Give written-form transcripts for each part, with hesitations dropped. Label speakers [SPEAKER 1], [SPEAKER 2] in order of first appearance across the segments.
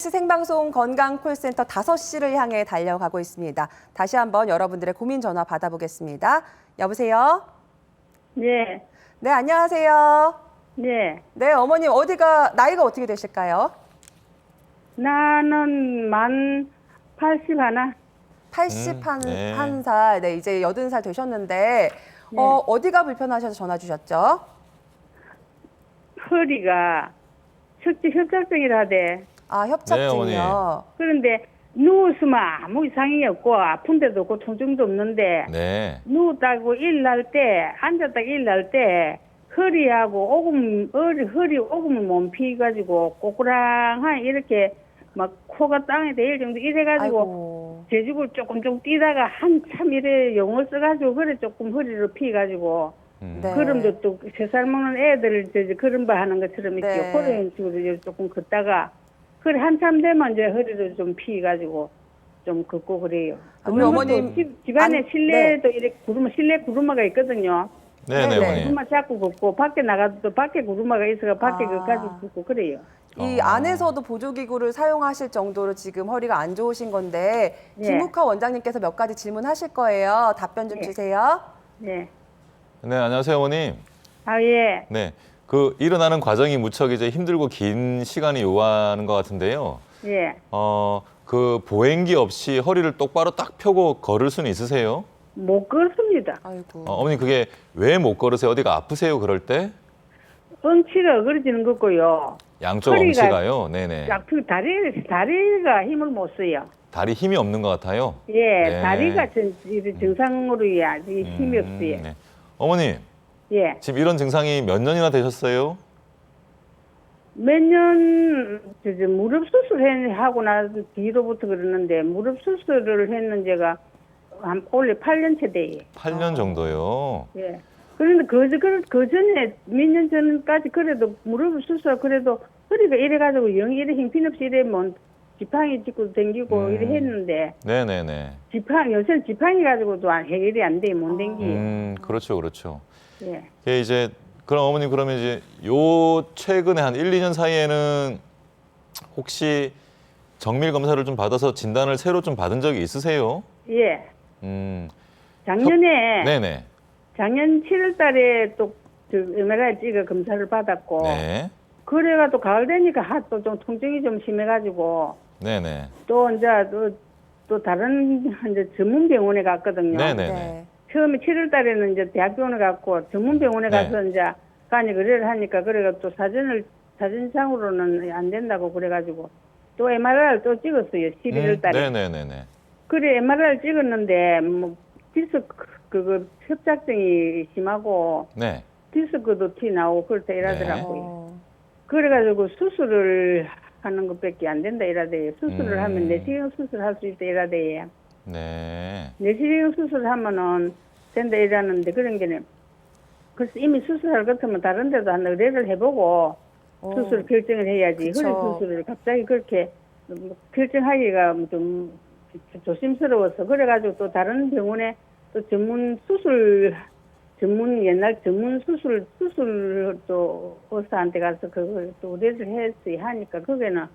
[SPEAKER 1] 생방송 건강콜센터 5시를 향해 달려가고 있습니다. 다시 한번 여러분들의 고민 전화 받아보겠습니다. 여보세요?
[SPEAKER 2] 네,
[SPEAKER 1] 네, 안녕하세요.
[SPEAKER 2] 네.
[SPEAKER 1] 네, 어머님 나이가 어떻게 되실까요?
[SPEAKER 2] 나는 만 80 하나.
[SPEAKER 1] 81살, 네, 이제 80살 되셨는데
[SPEAKER 2] 네.
[SPEAKER 1] 어디가 불편하셔서 전화 주셨죠?
[SPEAKER 2] 허리가 협착증이라대.
[SPEAKER 1] 아, 협착증이요.
[SPEAKER 2] 그런데 누웠으면 아무 이상이 없고 아픈 데도 없고 통증도 없는데
[SPEAKER 3] 네.
[SPEAKER 2] 누웠다고 일날 때 앉았다가 일날 때 허리하고 허리 오금을 못 피가지고 꼬꾸랑한 이렇게 막 코가 땅에 대일 정도 이래가지고
[SPEAKER 1] 아이고.
[SPEAKER 2] 제주을 조금 뛰다가 한참 이래 용을 써가지고 그래 조금 허리를 피가지고
[SPEAKER 1] 네.
[SPEAKER 2] 그럼도 또 3살 먹는 애들 이제 걸음바 하는 것처럼 이렇게
[SPEAKER 1] 네.
[SPEAKER 2] 그런 식으로 조금 걷다가 그래 한참 되면 이제 허리를 좀 피가지고 좀 걷고 그래요.
[SPEAKER 1] 아, 그럼 어머님
[SPEAKER 2] 집안에 실내도
[SPEAKER 1] 네.
[SPEAKER 2] 이렇게 실내 구루마가 있거든요.
[SPEAKER 3] 네네,
[SPEAKER 1] 네,
[SPEAKER 3] 어머니.
[SPEAKER 2] 구루마 잡고 걷고 밖에 나가도 또 밖에 구루마가 있어가 밖에
[SPEAKER 1] 아.
[SPEAKER 2] 그까지 걷고 그래요.
[SPEAKER 1] 이 안에서도 보조기구를 사용하실 정도로 지금 허리가 안 좋으신 건데
[SPEAKER 2] 네.
[SPEAKER 1] 김욱하 원장님께서 몇 가지 질문하실 거예요. 답변 좀
[SPEAKER 2] 네.
[SPEAKER 1] 주세요.
[SPEAKER 2] 네.
[SPEAKER 3] 네, 안녕하세요, 어머님.
[SPEAKER 2] 아 예.
[SPEAKER 3] 네. 그 일어나는 과정이 무척 이제 힘들고 긴 시간이 요하는 것 같은데요.
[SPEAKER 2] 예.
[SPEAKER 3] 그 보행기 없이 허리를 똑바로 딱 펴고 걸을 수는 있으세요?
[SPEAKER 2] 못 걷습니다.
[SPEAKER 1] 아이고.
[SPEAKER 3] 어머니 그게 왜 못 걸으세요? 어디가 아프세요? 그럴 때?
[SPEAKER 2] 엉치가 어그러지는 거고요.
[SPEAKER 3] 양쪽
[SPEAKER 2] 허리가-
[SPEAKER 3] 엉치가요? 네네.
[SPEAKER 2] 다리가 힘을 못 써요.
[SPEAKER 3] 다리 힘이 없는 것 같아요?
[SPEAKER 2] 예,
[SPEAKER 3] 네.
[SPEAKER 2] 다리가 정상으로야 힘이 없어요.
[SPEAKER 3] 네. 어머님,
[SPEAKER 2] 예.
[SPEAKER 3] 지금 이런 증상이 몇 년이나 되셨어요?
[SPEAKER 2] 몇 년, 무릎 수술하고 나서 뒤로부터 그러는데, 무릎 수술을 했는 제가 원래 8년째 돼요.
[SPEAKER 3] 8년 정도요.
[SPEAKER 2] 예. 그런데 그 전에, 몇 년 전까지 그래도 무릎 수술, 그래도 허리가 이래가지고 영 이래 힘없이 이래 뭐, 지팡이 짚고 댕기고 이래 했는데,
[SPEAKER 3] 네네네.
[SPEAKER 2] 요새 지팡이 가지고도 해결이 안 돼, 못 댕기요.
[SPEAKER 3] 그렇죠, 그렇죠.
[SPEAKER 2] 예.
[SPEAKER 3] 이게 이제 그럼 어머님 그러면 이제 요 최근에 한 1, 2년 사이에는 혹시 정밀 검사를 좀 받아서 진단을 새로 좀 받은 적이 있으세요?
[SPEAKER 2] 예.
[SPEAKER 3] 네네.
[SPEAKER 2] 작년 7월 달에 또 MRI 찍어 검사를 받았고,
[SPEAKER 3] 네.
[SPEAKER 2] 그래가 또 가을 되니까 또 좀 통증이 좀 심해가지고,
[SPEAKER 3] 네네.
[SPEAKER 2] 또 이제 또 다른 이제 전문 병원에 갔거든요.
[SPEAKER 3] 네네네.
[SPEAKER 1] 네.
[SPEAKER 2] 처음에 7월 달에는 이제 대학병원에 갔고, 전문 병원에
[SPEAKER 3] 네.
[SPEAKER 2] 가서 이제 간이 의뢰를 하니까, 그래가 또 사진상으로는 안 된다고 그래가지고, 또 MRI를 또 찍었어요, 11월 달에.
[SPEAKER 3] 네네네네.
[SPEAKER 2] 그래, MRI를 찍었는데, 뭐, 협착증이 심하고,
[SPEAKER 3] 네.
[SPEAKER 2] 디스크도 티 나오고 그럴 때 이러더라고요.
[SPEAKER 1] 어.
[SPEAKER 2] 그래가지고 수술을 하는 것밖에 안 된다 이러대요. 수술을 하면 내시경 수술할 수 있다 이러대요.
[SPEAKER 3] 네.
[SPEAKER 2] 내시경 수술하면은 된다 이러는데 그런 게는 그래서 이미 수술할 것 같으면 다른 데도 한 의뢰를 해보고 수술 결정을 해야지.
[SPEAKER 1] 그쵸.
[SPEAKER 2] 허리 수술을 갑자기 그렇게 결정하기가 좀 조심스러워서 그래가지고 또 다른 병원에 또 옛날 전문 수술 또 의사한테 가서 그걸 또 의뢰를 했어야 하니까 거기는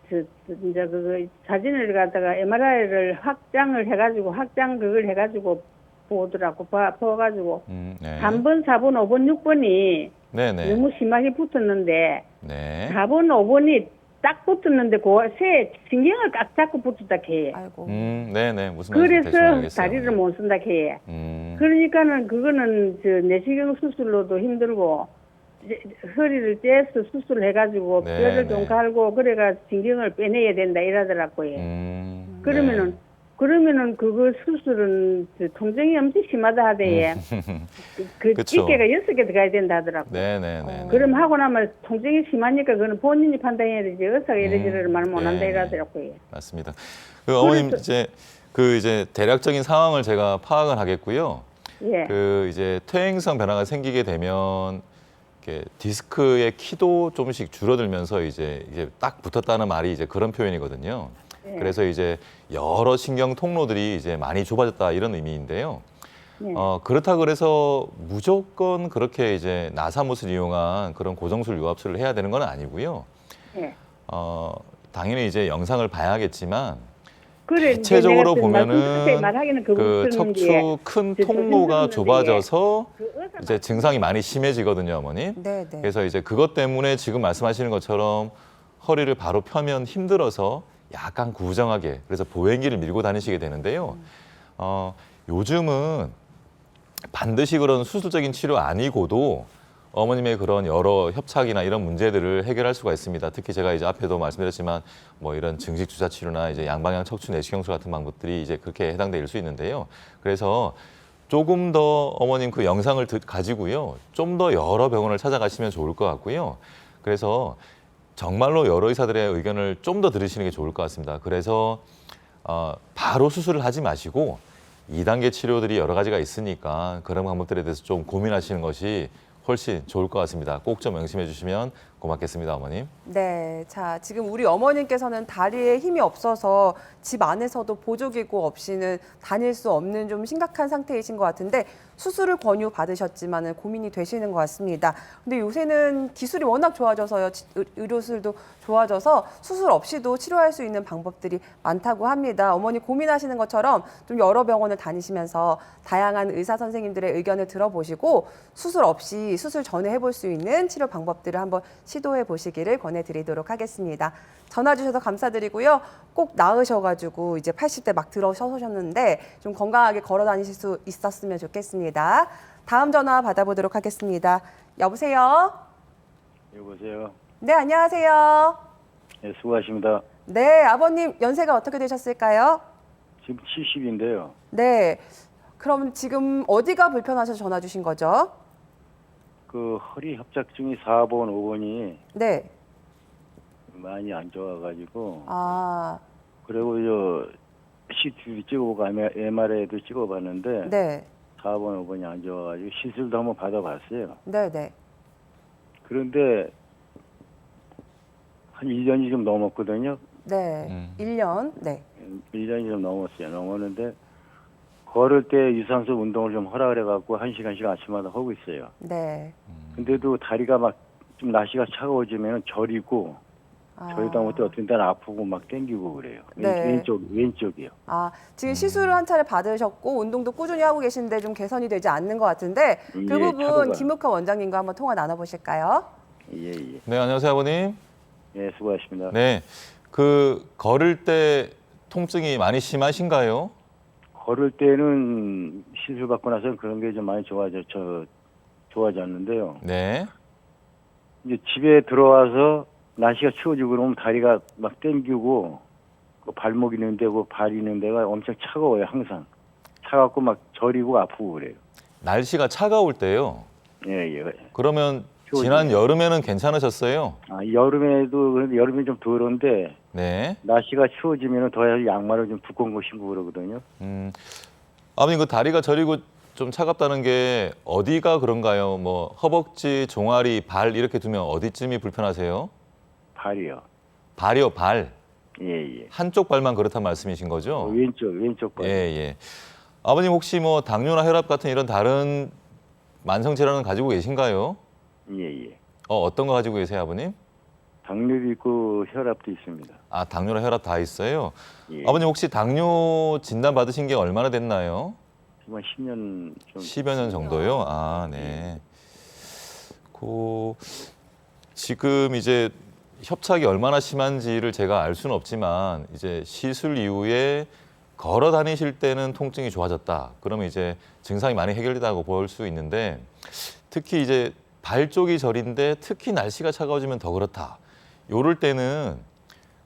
[SPEAKER 2] 이제 그 사진을 갖다가 MRI를 확장 그걸 해가지고 보더라고 봐가지고
[SPEAKER 3] 네.
[SPEAKER 2] 3번, 4번, 5번, 6번이
[SPEAKER 3] 네네.
[SPEAKER 2] 너무 심하게 붙었는데
[SPEAKER 3] 네.
[SPEAKER 2] 4번, 5번이 딱 붙었는데 새 신경을 꽉 잡고 붙었다 해.
[SPEAKER 1] 아이고.
[SPEAKER 3] 네네. 무슨 말인지 대충
[SPEAKER 2] 그래서
[SPEAKER 3] 알겠어요.
[SPEAKER 2] 다리를 못 쓴다 해.
[SPEAKER 3] 그러니까는
[SPEAKER 2] 그거는 내시경 수술로도 힘들고 허리를 째서 수술을 해가지고
[SPEAKER 3] 네,
[SPEAKER 2] 뼈를
[SPEAKER 3] 네.
[SPEAKER 2] 좀 갈고 그래가 신경을 빼내야 된다 이러더라고요. 그러면은 그거 수술은 통증이 엄청 심하다 하대요.
[SPEAKER 3] 그쵸.
[SPEAKER 2] 집게가 6개 들어가야 된다 하더라고.
[SPEAKER 3] 네네네.
[SPEAKER 2] 그럼 하고 나면 통증이 심하니까 그거는 본인이 판단해야 되지 의사가 이래저래 말 못한다
[SPEAKER 3] 네.
[SPEAKER 2] 이러더라고요.
[SPEAKER 3] 맞습니다. 그 어머님 이제 대략적인 상황을 제가 파악을 하겠고요.
[SPEAKER 2] 예.
[SPEAKER 3] 이제 퇴행성 변화가 생기게 되면 이렇게 디스크의 키도 조금씩 줄어들면서 이제 딱 붙었다는 말이 이제 그런 표현이거든요.
[SPEAKER 2] 예.
[SPEAKER 3] 그래서 이제 여러 신경 통로들이 이제 많이 좁아졌다 이런 의미인데요.
[SPEAKER 2] 예.
[SPEAKER 3] 그렇다 그래서 무조건 그렇게 이제 나사못을 이용한 그런 고정술 유압술을 해야 되는 건 아니고요.
[SPEAKER 2] 예.
[SPEAKER 3] 당연히 이제 영상을 봐야겠지만
[SPEAKER 2] 그래
[SPEAKER 3] 대체적으로
[SPEAKER 2] 내가
[SPEAKER 3] 보면은
[SPEAKER 2] 말하기는
[SPEAKER 3] 그 척추 큰
[SPEAKER 2] 이제
[SPEAKER 3] 통로가
[SPEAKER 2] 선생님들은
[SPEAKER 3] 좁아져서
[SPEAKER 2] 그 의사
[SPEAKER 3] 이제 증상이 많이 심해지거든요, 어머님.
[SPEAKER 1] 네, 네.
[SPEAKER 3] 그래서 이제 그것 때문에 지금 말씀하시는 것처럼 허리를 바로 펴면 힘들어서 약간 구부정하게 그래서 보행기를 밀고 다니시게 되는데요. 요즘은 반드시 그런 수술적인 치료 아니고도 어머님의 그런 여러 협착이나 이런 문제들을 해결할 수가 있습니다. 특히 제가 이제 앞에도 말씀드렸지만 뭐 이런 증식 주사 치료나 이제 양방향 척추 내시경술 같은 방법들이 이제 그렇게 해당될 수 있는데요. 그래서 조금 더 어머님 그 영상을 가지고요. 좀 더 여러 병원을 찾아가시면 좋을 것 같고요. 그래서 정말로 여러 의사들의 의견을 좀 더 들으시는 게 좋을 것 같습니다. 그래서 바로 수술을 하지 마시고 2단계 치료들이 여러 가지가 있으니까 그런 방법들에 대해서 좀 고민하시는 것이 훨씬 좋을 것 같습니다. 꼭 좀 명심해 주시면 고맙겠습니다, 어머님.
[SPEAKER 1] 네, 자 지금 우리 어머님께서는 다리에 힘이 없어서 집 안에서도 보조기구 없이는 다닐 수 없는 좀 심각한 상태이신 것 같은데 수술을 권유 받으셨지만은 고민이 되시는 것 같습니다. 근데 요새는 기술이 워낙 좋아져서요, 의료술도 좋아져서 수술 없이도 치료할 수 있는 방법들이 많다고 합니다. 어머니 고민하시는 것처럼 좀 여러 병원을 다니시면서 다양한 의사 선생님들의 의견을 들어보시고 수술 없이 수술 전에 해볼 수 있는 치료 방법들을 한번 시도해 보시기를 권해드리도록 하겠습니다. 전화 주셔서 감사드리고요. 꼭 나으셔가지고 이제 80대 막 들어서셨는데 좀 건강하게 걸어 다니실 수 있었으면 좋겠습니다. 다음 전화 받아보도록 하겠습니다. 여보세요?
[SPEAKER 4] 여보세요.
[SPEAKER 1] 네, 안녕하세요.
[SPEAKER 4] 네, 수고하십니다.
[SPEAKER 1] 네, 아버님 연세가 어떻게 되셨을까요?
[SPEAKER 4] 지금 70인데요.
[SPEAKER 1] 네, 그럼 지금 어디가 불편하셔서 전화 주신 거죠?
[SPEAKER 4] 그 허리 협착증이 4번, 5번이
[SPEAKER 1] 네,
[SPEAKER 4] 많이 안 좋아가지고
[SPEAKER 1] 아,
[SPEAKER 4] 그리고 저 CT도 찍어보고 MRI도 찍어봤는데
[SPEAKER 1] 네,
[SPEAKER 4] 4번, 5번이 안 좋아가지고 시술도 한번 받아봤어요.
[SPEAKER 1] 네, 네,
[SPEAKER 4] 그런데 한 1년이 좀 넘었거든요.
[SPEAKER 1] 네, 1년, 네,
[SPEAKER 4] 1년이 좀 넘었어요. 넘었는데 걸을 때 유산소 운동을 좀 허락을 해갖고 1시간씩 아침마다 하고 있어요.
[SPEAKER 1] 네.
[SPEAKER 4] 근데도 다리가 막 좀 날씨가 차가워지면 저리고 저리다 못해 어떤 때는 아프고 막 땡기고 그래요.
[SPEAKER 1] 네.
[SPEAKER 4] 왼쪽이요.
[SPEAKER 1] 아, 지금 시술을 한 차례 받으셨고 운동도 꾸준히 하고 계신데 좀 개선이 되지 않는 것 같은데 그
[SPEAKER 4] 예,
[SPEAKER 1] 부분
[SPEAKER 4] 차도가.
[SPEAKER 1] 김욱하 원장님과 한번 통화 나눠보실까요?
[SPEAKER 4] 예, 예.
[SPEAKER 3] 네, 안녕하세요, 아버님.
[SPEAKER 4] 예, 수고하십니다.
[SPEAKER 3] 네, 그 걸을 때 통증이 많이 심하신가요?
[SPEAKER 4] 걸을 때는 시술 받고 나서 그런 게 좀 많이 좋아졌는데요.
[SPEAKER 3] 네.
[SPEAKER 4] 이제 집에 들어와서 날씨가 추워지고 그러면 다리가 막 땡기고 그 발목 있는 데고 발 있는 데가 엄청 차가워요, 항상. 차갑고 막 저리고 아프고 그래요.
[SPEAKER 3] 날씨가 차가울 때요.
[SPEAKER 4] 예, 예.
[SPEAKER 3] 그러면
[SPEAKER 4] 추워지네.
[SPEAKER 3] 지난 여름에는 괜찮으셨어요?
[SPEAKER 4] 아, 여름에도 여름이 좀 더러운데
[SPEAKER 3] 네.
[SPEAKER 4] 날씨가 추워지면 더 양말을 좀 두꺼운 거 신고 그러거든요.
[SPEAKER 3] 아버님 그 다리가 저리고 좀 차갑다는 게 어디가 그런가요? 뭐 허벅지, 종아리, 발 이렇게 두면 어디쯤이 불편하세요?
[SPEAKER 4] 발이요.
[SPEAKER 3] 발이요, 발.
[SPEAKER 4] 예, 예.
[SPEAKER 3] 한쪽 발만 그렇단 말씀이신 거죠?
[SPEAKER 4] 왼쪽 발.
[SPEAKER 3] 예, 예. 아버님 혹시 뭐 당뇨나 혈압 같은 이런 다른 만성 질환은 가지고 계신가요?
[SPEAKER 4] 예, 예.
[SPEAKER 3] 어떤 거 가지고 계세요, 아버님?
[SPEAKER 4] 당뇨도 있고 혈압도 있습니다.
[SPEAKER 3] 아, 당뇨나 혈압 다 있어요.
[SPEAKER 4] 예.
[SPEAKER 3] 아버님 혹시 당뇨 진단 받으신 게 얼마나 됐나요?
[SPEAKER 4] 지금 한 10년 좀.
[SPEAKER 3] 10여 년 정도요? 아, 네. 지금 이제 협착이 얼마나 심한지를 제가 알 수는 없지만 이제 시술 이후에 걸어 다니실 때는 통증이 좋아졌다. 그러면 이제 증상이 많이 해결되다고 볼 수 있는데 특히 이제 발 쪽이 저린데 특히 날씨가 차가워지면 더 그렇다. 요럴 때는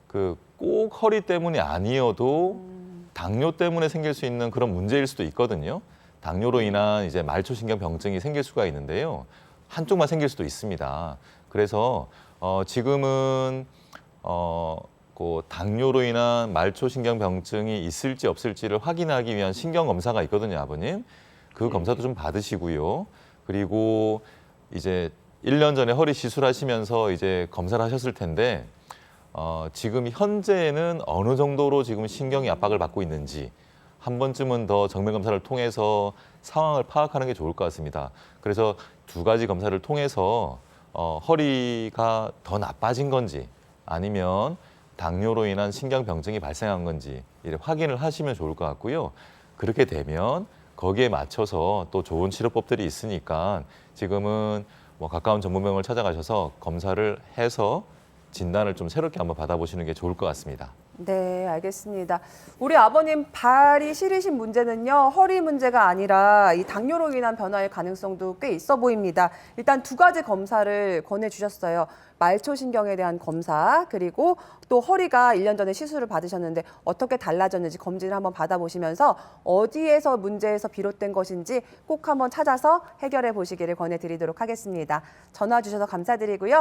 [SPEAKER 3] 그 꼭 허리 때문이 아니어도 당뇨 때문에 생길 수 있는 그런 문제일 수도 있거든요. 당뇨로 인한 이제 말초신경 병증이 생길 수가 있는데요. 한쪽만 생길 수도 있습니다. 그래서 지금은 그 당뇨로 인한 말초신경 병증이 있을지 없을지를 확인하기 위한 신경 검사가 있거든요, 아버님. 그 검사도 좀 받으시고요. 그리고 이제 1년 전에 허리 시술하시면서 이제 검사를 하셨을 텐데 지금 현재는 어느 정도로 지금 신경이 압박을 받고 있는지 한 번쯤은 더 정밀 검사를 통해서 상황을 파악하는 게 좋을 것 같습니다. 그래서 두 가지 검사를 통해서 허리가 더 나빠진 건지 아니면 당뇨로 인한 신경병증이 발생한 건지 확인을 하시면 좋을 것 같고요. 그렇게 되면 거기에 맞춰서 또 좋은 치료법들이 있으니까 지금은 뭐 가까운 전문병원을 찾아가셔서 검사를 해서 진단을 좀 새롭게 한번 받아보시는 게 좋을 것 같습니다.
[SPEAKER 1] 네, 알겠습니다. 우리 아버님 발이 시리신 문제는요, 허리 문제가 아니라 이 당뇨로 인한 변화의 가능성도 꽤 있어 보입니다. 일단 2가지 검사를 권해주셨어요. 말초신경에 대한 검사, 그리고 또 허리가 1년 전에 시술을 받으셨는데 어떻게 달라졌는지 검진을 한번 받아보시면서 어디에서 문제에서 비롯된 것인지 꼭 한번 찾아서 해결해 보시기를 권해드리도록 하겠습니다. 전화 주셔서 감사드리고요.